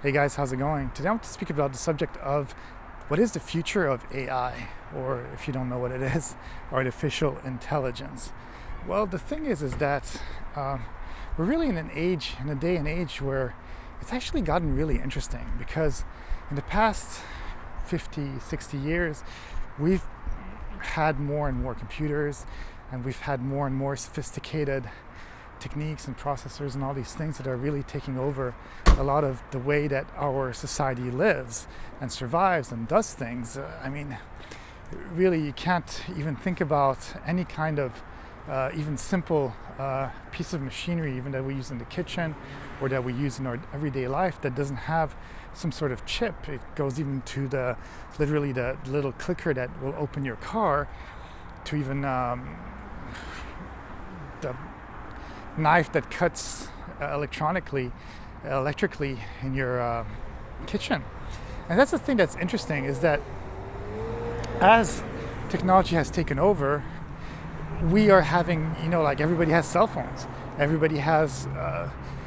Hey guys, how's it going? Today I want to speak about the subject of what is the future of AI, or if you don't know what it is, artificial intelligence. Well, the thing is that we're really in a day and age where it's actually gotten really interesting because in the past 50, 60 years, we've had more and more computers and we've had more and more sophisticated techniques and processors and all these things that are really taking over a lot of the way that our society lives and survives and does things. Really, you can't even think about any kind of even simple piece of machinery, even that we use in the kitchen or that we use in our everyday life, that doesn't have some sort of chip. It goes even to the little clicker that will open your car, to even the knife that cuts electrically in your kitchen. And that's the thing that's interesting, is that as technology has taken over, we are having, like everybody has cell phones, everybody has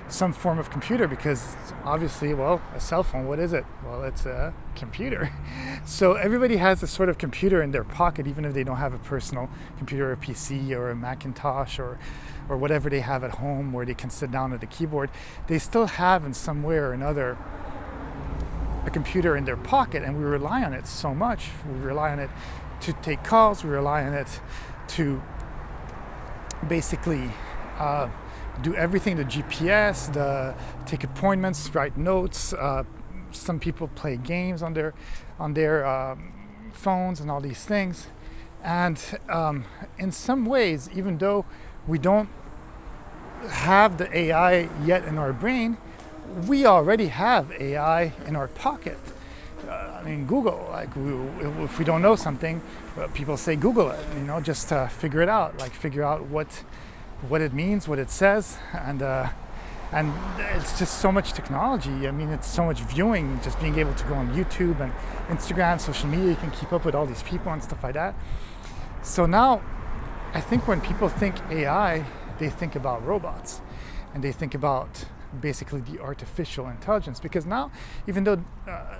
some form of computer, because obviously, well, a cell phone, what is it? Well, it's a computer. So everybody has a sort of computer in their pocket, even if they don't have a personal computer, or a PC or a Macintosh or whatever they have at home where they can sit down at the keyboard. They still have, in some way or another, a computer in their pocket, and we rely on it so much. We rely on it to take calls, we rely on it to basically do everything, the GPS, take appointments, write notes. Some people play games on their phones and all these things. And in some ways, even though we don't have the AI yet in our brain, we already have AI in our pocket. Google, if we don't know something, people say Google it, just to figure it out, figure out what it means, what it says, and it's just so much technology. It's so much viewing, just being able to go on YouTube and Instagram, social media, you can keep up with all these people and stuff like that. So now, I think when people think AI, they think about robots, and they think about basically the artificial intelligence, because now, even though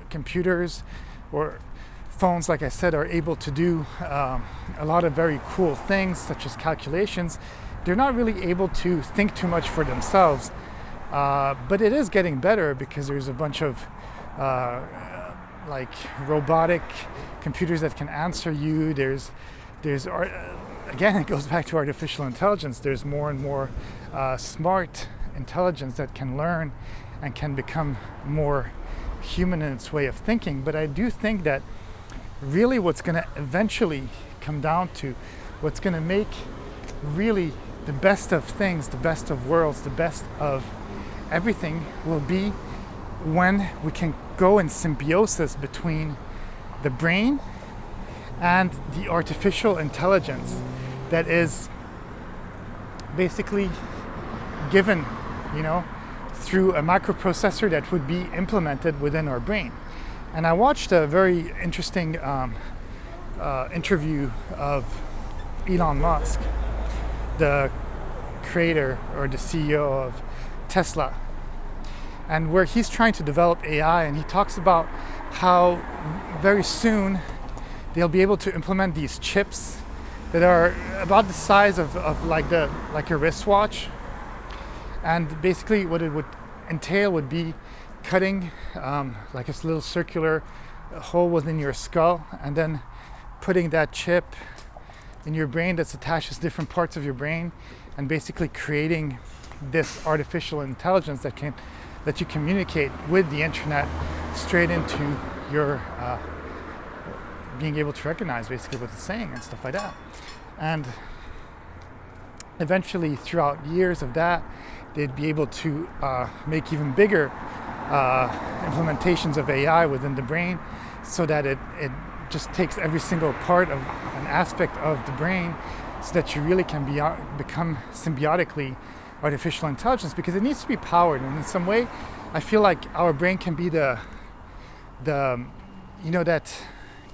computers or phones, like I said, are able to do a lot of very cool things, such as calculations, they're not really able to think too much for themselves. But it is getting better, because there's a bunch of robotic computers that can answer you. There's again, it goes back to artificial intelligence. There's more and more smart intelligence that can learn and can become more human in its way of thinking. But I do think that really what's going to eventually come down to, what's going to make really the best of things, the best of worlds, the best of everything, will be when we can go in symbiosis between the brain and the artificial intelligence that is basically given, through a microprocessor that would be implemented within our brain. And I watched a very interesting interview of Elon Musk, the creator or the CEO of Tesla, and where he's trying to develop AI, and he talks about how very soon they'll be able to implement these chips that are about the size of like a wristwatch. And basically what it would entail would be cutting like a little circular hole within your skull, and then putting that chip in your brain that's attached to different parts of your brain, and basically creating this artificial intelligence that let you communicate with the internet straight into your being able to recognize basically what it's saying and stuff like that. And eventually, throughout years of that, they'd be able to make even bigger implementations of AI within the brain, so that it just takes every single part of an aspect of the brain, so that you really can become symbiotically artificial intelligence, because it needs to be powered. And in some way, I feel like our brain can be the that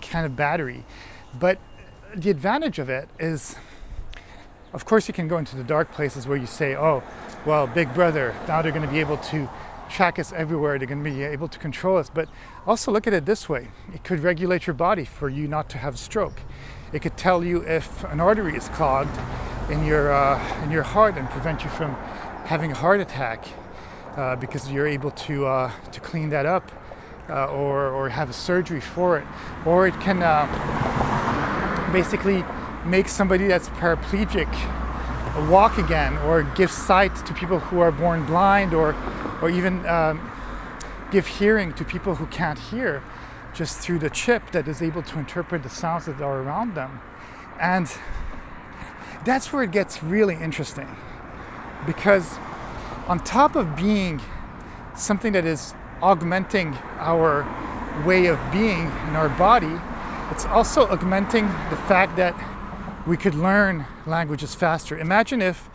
kind of battery. But the advantage of it is, of course, you can go into the dark places where you say, oh, well, Big Brother, now they're going to be able to track us everywhere. They're going to be able to control us. But also look at it this way. It could regulate your body for you not to have a stroke. It could tell you if an artery is clogged in your heart and prevent you from having a heart attack because you're able to clean that up or have a surgery for it. Or it can basically make somebody that's paraplegic walk again, or give sight to people who are born blind, or even give hearing to people who can't hear just through the chip that is able to interpret the sounds that are around them. And that's where it gets really interesting, because on top of being something that is augmenting our way of being in our body, it's also augmenting the fact that we could learn languages faster. Imagine if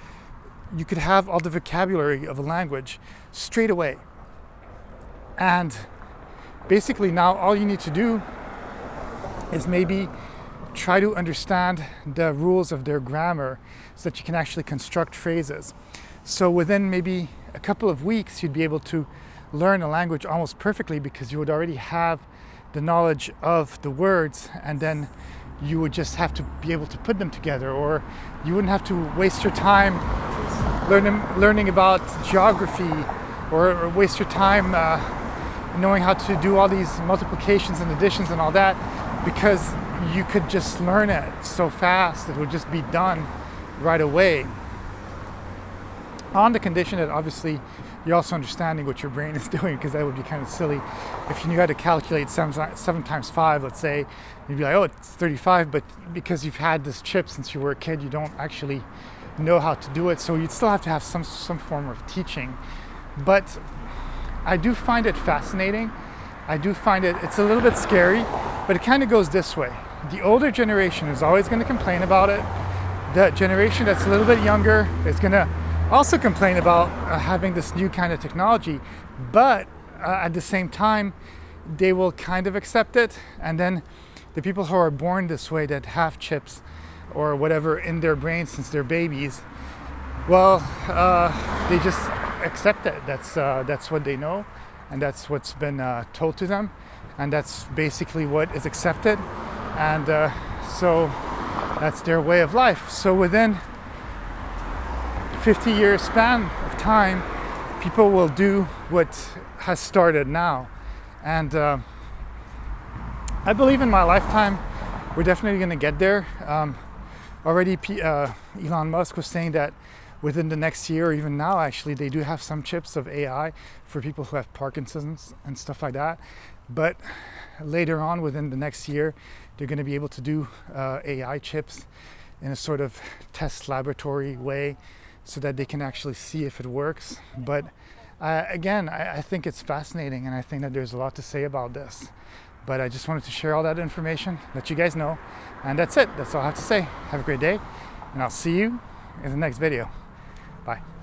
you could have all the vocabulary of a language straight away. And basically now all you need to do is maybe try to understand the rules of their grammar so that you can actually construct phrases. So within maybe a couple of weeks, you'd be able to learn a language almost perfectly, because you would already have the knowledge of the words, and then you would just have to be able to put them together, or you wouldn't have to waste your time learning about geography, or waste your time knowing how to do all these multiplications and additions and all that, because you could just learn it so fast. It would just be done right away, on the condition that obviously you're also understanding what your brain is doing, because that would be kind of silly if you knew how to calculate 7 times 5, let's say. You'd be like, oh, it's 35, but because you've had this chip since you were a kid, you don't actually know how to do it. So you'd still have to have some form of teaching. But I do find it fascinating. I do find it's a little bit scary, but it kind of goes this way. The older generation is always going to complain about it. The generation that's a little bit younger is going to also complain about having this new kind of technology, but at the same time, they will kind of accept it. And then the people who are born this way, that have chips or whatever in their brains since they're babies, well, they just accept it. That's what they know, and that's what's been told to them, and that's basically what is accepted, and so that's their way of life. So within 50-year span of time, people will do what has started now. And I believe in my lifetime, we're definitely going to get there. Already Elon Musk was saying that within the next year, or even now actually, they do have some chips of AI for people who have Parkinson's and stuff like that. But later on, within the next year, they're going to be able to do AI chips in a sort of test laboratory way, so that they can actually see if it works. But again, I think it's fascinating, and I think that there's a lot to say about this. But I just wanted to share all that information, let you guys know. And that's it. That's all I have to say. Have a great day, and I'll see you in the next video. Bye.